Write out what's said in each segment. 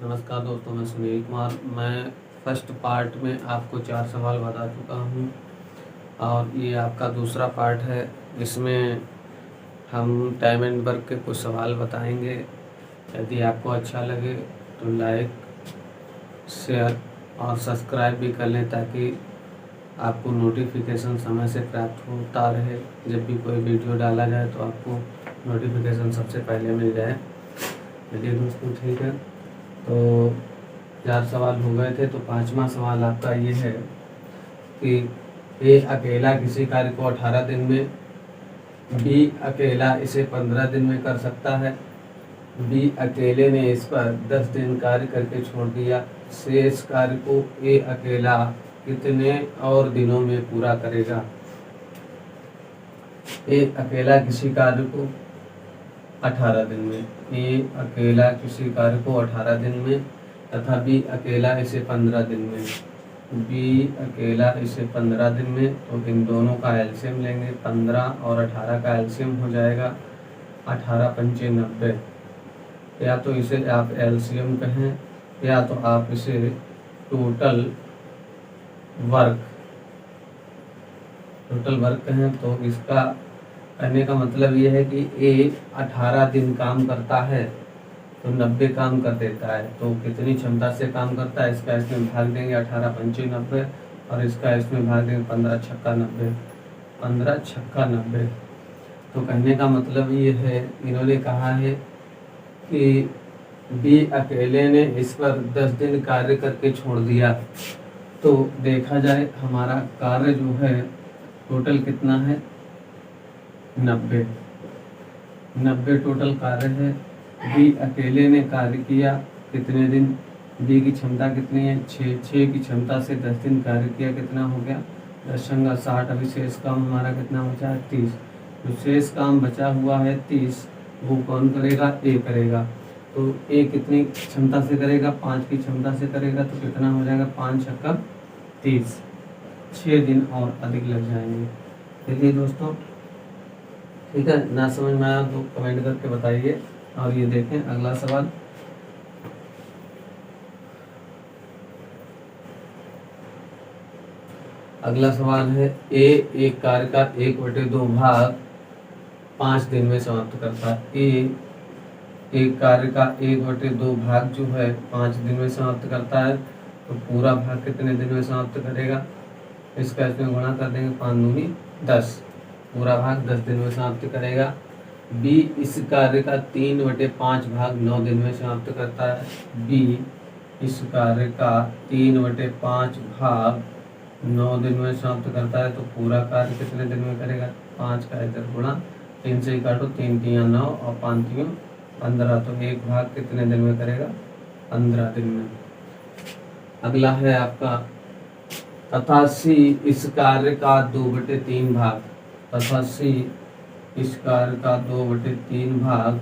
नमस्कार दोस्तों, मैं सुनील कुमार। मैं फर्स्ट पार्ट में आपको 4 सवाल बता चुका हूँ और ये आपका दूसरा पार्ट है। इसमें हम टाइम एंड वर्क के कुछ सवाल बताएंगे। यदि आपको अच्छा लगे तो लाइक, शेयर और सब्सक्राइब भी कर लें ताकि आपको नोटिफिकेशन समय से प्राप्त होता रहे। जब भी कोई वीडियो डाला जाए तो आपको नोटिफिकेशन सबसे पहले मिल जाए। चलिए दोस्तों, ठीक है। तो 4 सवाल हो गए थे, तो 5वां सवाल आपका ये है कि ए अकेला किसी कार्य को 18 दिन में, बी अकेला इसे 15 दिन में कर सकता है, बी अकेले ने इस पर 10 दिन कार्य करके छोड़ दिया। शेष कार्य को ए अकेला कितने और दिनों में पूरा करेगा। ए अकेला किसी कार्य को 18 दिन में, ए अकेला किसी कार्य को 18 दिन में तथा बी अकेला इसे 15 दिन में, बी अकेला इसे 15 दिन में। तो इन दोनों का एलसीएम लेंगे। 15 और 18 का एलसीएम हो जाएगा 18 पंचे 90। या तो इसे आप एलसीएम कहें या तो आप इसे टोटल वर्क कहें। तो इसका कहने का मतलब ये है कि ए 18 दिन काम करता है तो 90 काम कर देता है। तो कितनी क्षमता से काम करता है इसका इसमें भाग देंगे 18 पंचे 90 और इसका इसमें भाग देंगे 15 छक्का 90, 15 छक्का 90। तो कहने का मतलब ये है, इन्होंने कहा है कि बी अकेले ने इस पर 10 दिन कार्य करके छोड़ दिया। तो देखा जाए हमारा कार्य जो है टोटल कितना है, 90 टोटल कार्य है। बी अकेले ने कार्य किया कितने दिन, बी की क्षमता कितनी है 6 की क्षमता से 10 दिन कार्य किया, कितना हो गया 10 × 60। अभी शेष काम हमारा कितना बचा है 30। जो शेष काम बचा हुआ है 30 वो कौन करेगा, ए करेगा। तो ए कितनी क्षमता से करेगा, 5 की क्षमता से करेगा। तो कितना हो जाएगा 5 छक्का 30, 6 दिन और अधिक लग जाएंगे। चलिए दोस्तों, ठीक है। ना समझ में आया तो कमेंट करके बताइए। और ये देखें अगला सवाल। अगला सवाल है ए एक कार्य का 1/2 भाग 5 दिन में समाप्त करता है। ए एक कार्य का 1/2 भाग जो है 5 दिन में समाप्त करता है। तो पूरा भाग कितने दिन में समाप्त करेगा, इसका इसमें गुणा कर देंगे 5 दूनी 10। पूरा भाग 10 दिन में समाप्त करेगा। बी इस कार्य का 3/5 भाग 9 दिन में समाप्त करता है। बी इस कार्य का 3/5 भाग 9 दिन में समाप्त करता है। तो पूरा कार्य कितने दिन में करेगा, 5 का इधर गुणा 3 से ही काटो, 3 × 9 और 5 × 15। तो एक भाग कितने दिन में करेगा, 15 दिन में। अगला है आपका तथा सी इस कार्य का 2/3 भाग, तथा सी इस कार्य का 2/3 भाग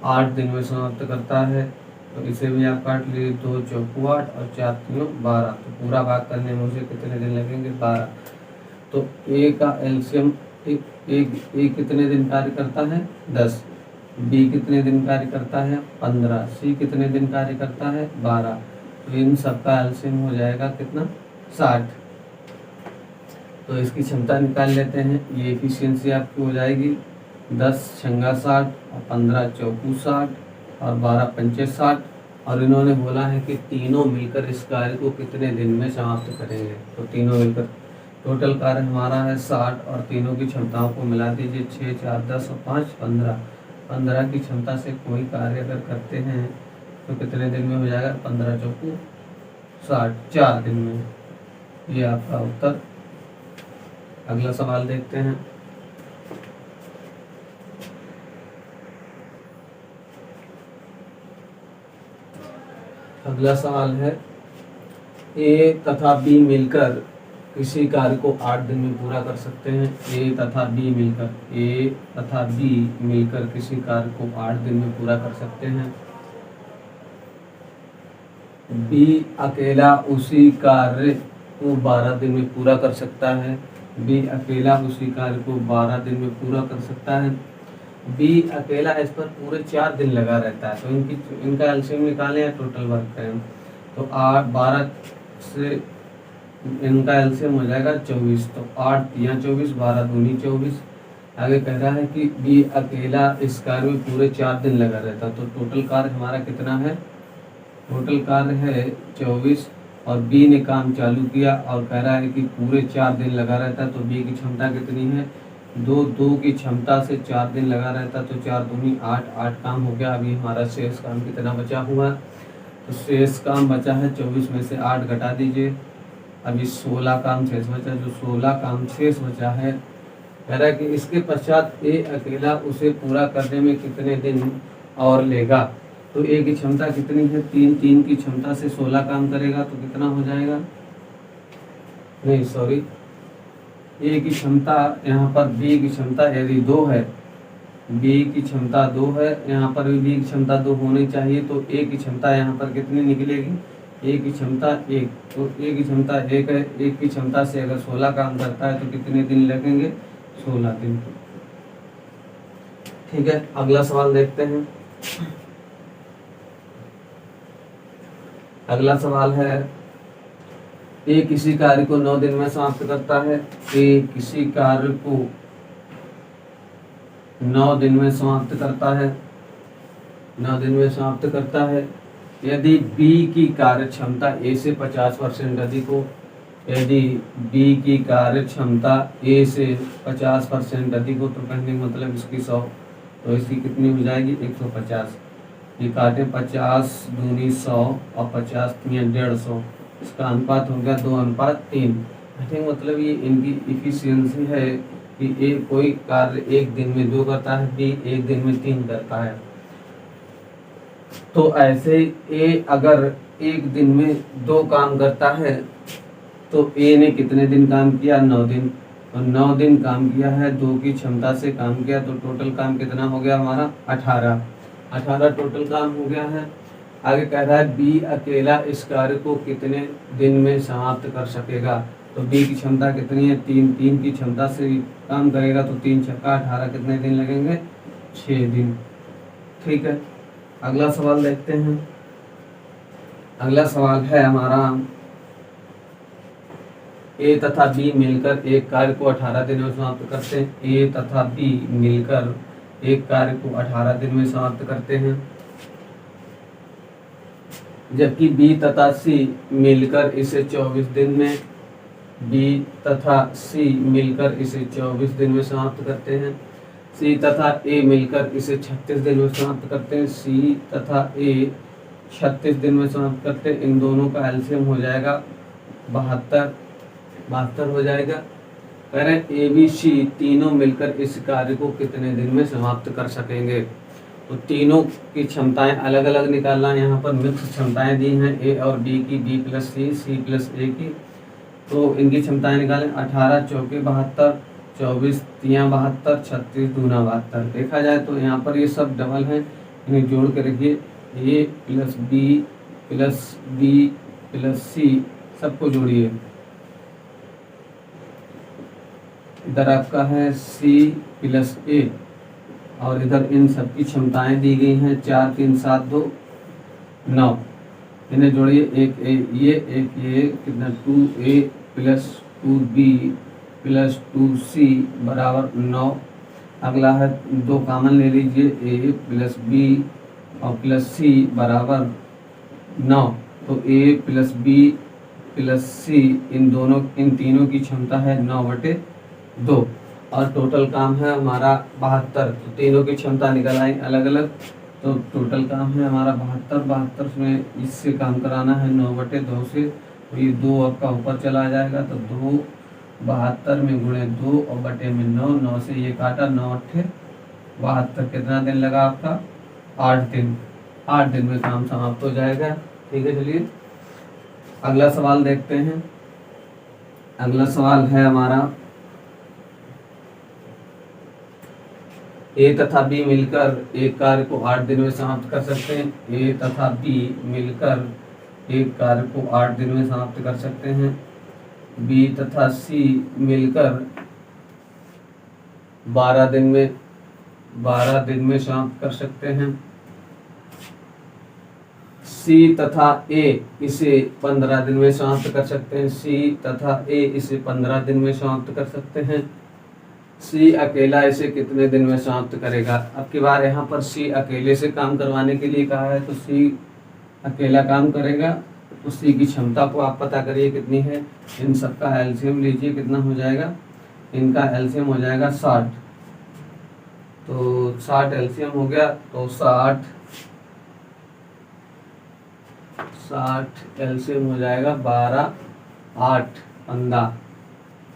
8 दिन में समाप्त करता है। तो इसे भी आप काट लीजिए, 2 × 4 = 8 और 4 × 3 = 12। तो पूरा भाग करने में उसे कितने दिन लगेंगे, 12। तो ए का एलसीएम, ए कितने दिन कार्य करता है 10, बी कितने दिन कार्य करता है 15, सी कितने दिन कार्य करता है 12। तो इन सबका एलसीएम हो जाएगा कितना, 60। तो इसकी क्षमता निकाल लेते हैं। ये एफिशिएंसी आपकी हो जाएगी 10 × 60 और 15 × 4 = 60 और 12 × 5 = 60। और इन्होंने बोला है कि तीनों मिलकर इस कार्य को कितने दिन में समाप्त करेंगे। तो तीनों मिलकर टोटल कार्य हमारा है 60 और तीनों की क्षमताओं को मिला दीजिए, 6 × 4 = 10 और 5 = 15। 15 की क्षमता से कोई कार्य अगर करते हैं तो कितने दिन में हो जाएगा, 15 × 4 = 60, 4 दिन में। ये आपका उत्तर। अगला सवाल देखते हैं। अगला सवाल है ए तथा बी मिलकर किसी कार्य को 8 दिन में पूरा कर सकते हैं। ए तथा बी मिलकर किसी कार्य को 8 दिन में पूरा कर सकते हैं। बी अकेला उसी कार्य को 12 दिन में पूरा कर सकता है। बी अकेला उसी कार्य को 12 दिन में पूरा कर सकता है। बी अकेला इस पर पूरे 4 दिन लगा रहता है, तो इनका एलसीएम निकालें या टोटल वर्क करें। तो 8 12 से इनका एलसीएम हो जाएगा 24, तो 8 तियां 24, 12 दूनी 24। आगे कह रहा है कि बी अकेला इस कार्य में पूरे 4 दिन लगा रहता, तो टोटल कार्य हमारा कितना है, टोटल कार्य है 24। और बी ने काम चालू किया और कह रहा है कि पूरे 4 दिन लगा रहता, तो बी की क्षमता कितनी है, 2 की क्षमता से 4 दिन लगा रहता, तो 4 दूनी 8, 8 काम हो गया। अभी हमारा शेष काम कितना बचा हुआ, तो शेष काम बचा है 24 में से 8 घटा दीजिए, अभी 16 काम शेष बचा। जो 16 काम शेष बचा है, कह रहा है कि इसके पश्चात ए अकेला उसे पूरा करने में कितने दिन और लेगा। तो ए की क्षमता कितनी है, 3 की क्षमता से 16 काम करेगा तो कितना हो जाएगा, नहीं सॉरी, ए की क्षमता यहाँ पर, बी की क्षमता यदि 2 है, बी की क्षमता 2 है, यहाँ पर भी बी की क्षमता 2 होनी चाहिए, तो ए की क्षमता यहाँ पर कितनी निकलेगी, ए की क्षमता 1, तो ए की क्षमता 1 है, 1 की क्षमता से अगर 16 काम करता है तो कितने दिन लगेंगे, 16 दिन। ठीक है, अगला सवाल देखते हैं। अगला सवाल है, ए किसी कार्य को 9 दिन में समाप्त करता है, ए किसी कार्य को 9 दिन में समाप्त करता है, 9 दिन में समाप्त करता है। यदि बी की कार्य क्षमता ए से 50% अधिक हो, यदि बी की कार्य क्षमता ए से 50% अधिक हो, तो कहने का मतलब इसकी 100, तो इसकी कितनी हो जाएगी, 150। ये काटे 50 दूनी 100 और 50 तियां 150, इसका अनुपात हो गया 2:3। कहने का मतलब ये इनकी इफिशियंसी है कि ए कोई कार्य 1 दिन में 2 करता है, बी 1 दिन में 3 करता है। तो ऐसे ए अगर 1 दिन में 2 काम करता है, तो ए ने कितने दिन काम किया, 9 दिन, और 9 दिन काम किया है, 2 की क्षमता से काम किया, तो टोटल काम कितना हो गया हमारा, 18 टोटल काम हो गया है। आगे कह रहा है बी अकेला इस कार्य को कितने दिन में समाप्त कर सकेगा, तो बी की क्षमता कितनी है, 3 की क्षमता से काम करेगा, तो 3 छक्का 18, कितने दिन लगेंगे, 6 दिन। ठीक है, अगला सवाल देखते हैं। अगला सवाल है हमारा, ए तथा बी मिलकर एक कार्य को 18 दिन में समाप्त करते हैं, ए तथा बी मिलकर एक कार्य को 18 दिन में समाप्त करते हैं, जबकि बी तथा सी मिलकर इसे 24 दिन में, बी तथा सी मिलकर इसे 24 दिन में समाप्त करते हैं। सी तथा ए मिलकर इसे 36 दिन में समाप्त करते हैं, सी तथा ए 36 दिन में समाप्त करते हैं। इन दोनों का एलसीएम हो जाएगा 72 हो जाएगा। कह रहे हैं ए बी सी तीनों मिलकर इस कार्य को कितने दिन में समाप्त कर सकेंगे, तो तीनों की क्षमताएं अलग अलग निकालना, यहाँ पर मिक्स क्षमताएं दी हैं ए और बी की, बी प्लस सी प्लस ए की, तो इनकी क्षमताएं निकालें, 18 चौके 72, 24 तियां 72, 36 दूना 72। देखा जाए तो यहाँ पर ये सब डबल हैं, इन्हें जोड़ के रखिए, ए प्लस बी प्लस सी सबको जोड़िए, इधर आपका है सी प्लस ए, और इधर इन सबकी क्षमताएं दी गई हैं, 4 3 7 2 9, इन्हें जोड़िए, एक ये कितना, 2a plus 2b plus 2c बराबर 9। अगला है 2 कॉमन ले लीजिए, a प्लस b और प्लस c बराबर 9, तो a plus b plus c इन तीनों की क्षमता है 9/2, और टोटल काम है हमारा 72, तो तीनों की क्षमता निकल आई अलग अलग, तो टोटल काम है हमारा 72 में इससे काम कराना है 9/2 से, तो ये 2 आपका ऊपर चला जाएगा, तो 2 72 में गुणे 2 और बटे में 9 से ये काटा, 9 8 72, कितना दिन लगा आपका, 8 दिन में काम समाप्त हो जाएगा। ठीक है, चलिए अगला सवाल देखते हैं। अगला सवाल है हमारा, ए तथा बी मिलकर एक कार्य को 8 दिन में समाप्त कर सकते हैं, ए तथा बी मिलकर एक कार्य को 8 दिन में समाप्त कर सकते हैं, बी तथा सी मिलकर 12 दिन में 12 दिन में समाप्त कर सकते हैं। सी तथा ए इसे 15 दिन में समाप्त कर सकते हैं। सी तथा ए इसे 15 दिन में समाप्त कर सकते हैं। सी अकेला इसे कितने दिन में समाप्त करेगा? अब की बार यहाँ पर सी अकेले से काम करवाने के लिए कहा है, तो सी अकेला काम करेगा। तो सी की क्षमता को आप पता करिए कितनी है। इन सबका एलसीएम लीजिए, कितना हो जाएगा? इनका एलसीएम हो जाएगा 60। तो 60 एलसीएम हो गया, तो 60 एलसीएम हो जाएगा 12, 8, 15।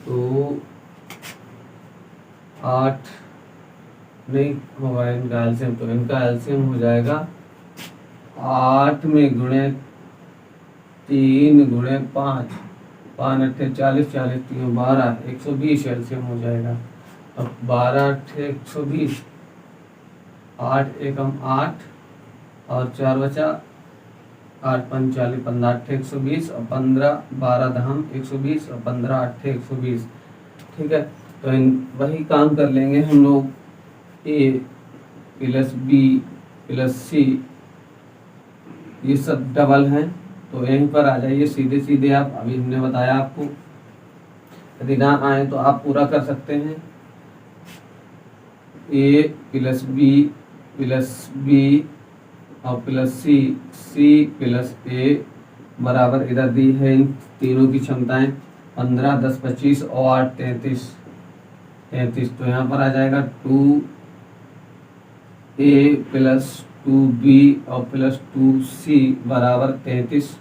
तो 8 नहीं होगा इनका एलसीएम, तो इनका एलसीएम हो जाएगा 8 में गुणे 3 गुणे 5, 5 अट्ठे 40, 40 3 12, 120 एलसीएम हो जाएगा। अब 12 अट्ठे 120, 8 एकम 8 और 4 बचा, 8 5 40, 15 अट्ठे 120 और 15 12 दहम 120 और 15 अट्ठे 120। ठीक है, तो वही काम कर लेंगे हम लोग। ए प्लस बी प्लस सी ये सब डबल हैं, तो यहीं पर आ जाइए सीधे सीधे आप। अभी हमने बताया आपको, यदि ना आए तो आप पूरा कर सकते हैं। ए प्लस बी और प्लस सी, सी प्लस ए बराबर इधर दी है इन तीनों की क्षमताएं 15, 10, 25 और 8, 33। तो यहाँ पर आ जाएगा 2a प्लस 2b और प्लस 2c बराबर 33।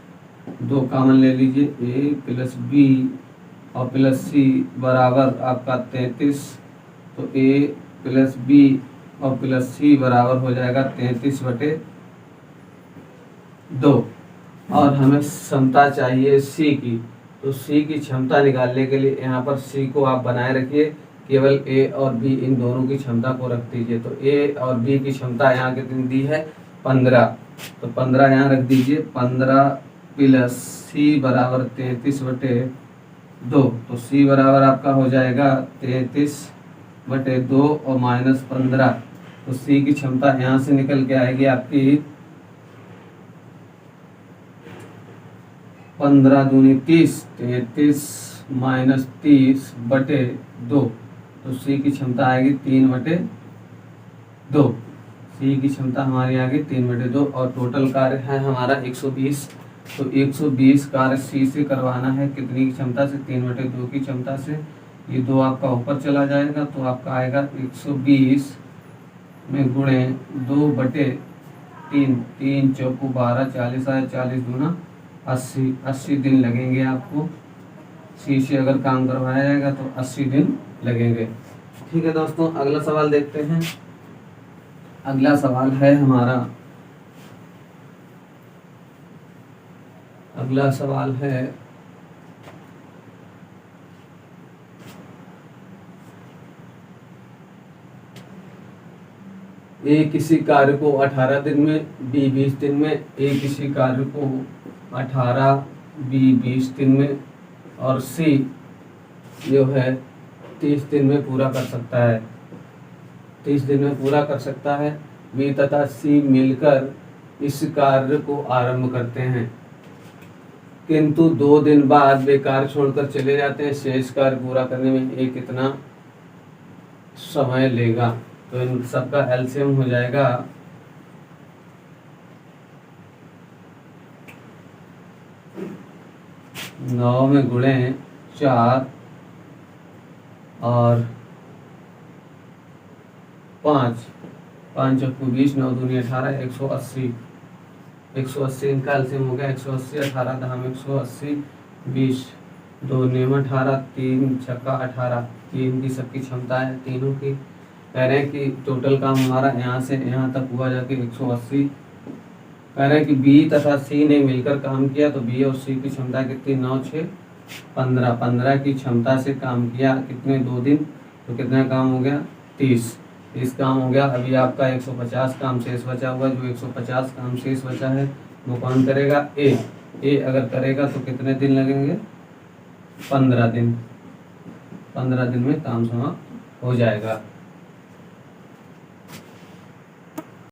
2 कॉमन ले लीजिए, a प्लस b और प्लस c बराबर आपका 33। तो a प्लस b और प्लस c बराबर हो जाएगा 33/2। और हमें क्षमता चाहिए c की, तो c की क्षमता निकालने के लिए यहाँ पर c को आप बनाए रखिए, केवल a और b इन दोनों की क्षमता को रख दीजिए। तो a और b की क्षमता यहाँ कितनी दी है? 15। तो 15 यहाँ रख दीजिए। 15 प्लस c बराबर 33/2। तो c बराबर आपका हो जाएगा 33/2 और माइनस 15। तो c की क्षमता यहाँ से निकल के आएगी आपकी 15 दूनी 30, 33 माइनस 30/2। तो सी की क्षमता आएगी 3/2। सी की क्षमता हमारी आ गई 3/2 और टोटल कार्य है हमारा 120। तो 120 कार्य सी से करवाना है, कितनी की क्षमता से? 3/2 की क्षमता से। ये 2 आपका ऊपर चला जाएगा, तो आपका आएगा 120 में गुणे 2/3, 3 चौको 12, 40 आए, 40 दूना 80 दिन लगेंगे आपको। सी से अगर काम करवाया जाएगा तो 80 दिन लगेंगे। ठीक है दोस्तों, अगला सवाल देखते हैं। अगला सवाल है हमारा, अगला सवाल है ए किसी कार्य को 18 दिन में, बी 20 दिन में। ए किसी कार्य को 18, बी 20 दिन में और सी जो है 30 दिन में पूरा कर सकता है। 30 दिन में पूरा कर सकता है। बी तथा सी मिलकर इस कार्य को आरंभ करते हैं, किंतु 2 दिन बाद वे कार्य छोड़कर चले जाते हैं। शेष कार्य पूरा करने में ए कितना समय लेगा? तो इन सबका एलसीएम हो जाएगा 9 में गुणे 4 और 5, 5 चौको 20, 9 दूनी 18, 180। 180 इनका एलसीएम हो गया 180। 18 दहम 180, 20 2 नियम 18, 3 छक्का 18। 3 की सबकी क्षमता है तीनों की। कह रहे हैं कि टोटल काम हमारा यहाँ से यहाँ तक हुआ जाके 180। कह रहे हैं कि बी तथा सी ने मिलकर काम किया, तो बी और सी की क्षमता कितनी? 9 6 15। 15 की क्षमता से काम किया कितने? 2 दिन। तो कितना काम हो गया? 30 काम हो गया। अभी आपका 150 काम शेष बचा हुआ। जो 150 काम शेष बचा है वो कौन करेगा? ए अगर करेगा तो कितने दिन लगेंगे? 15 दिन। 15 दिन में काम समाप्त हो जाएगा।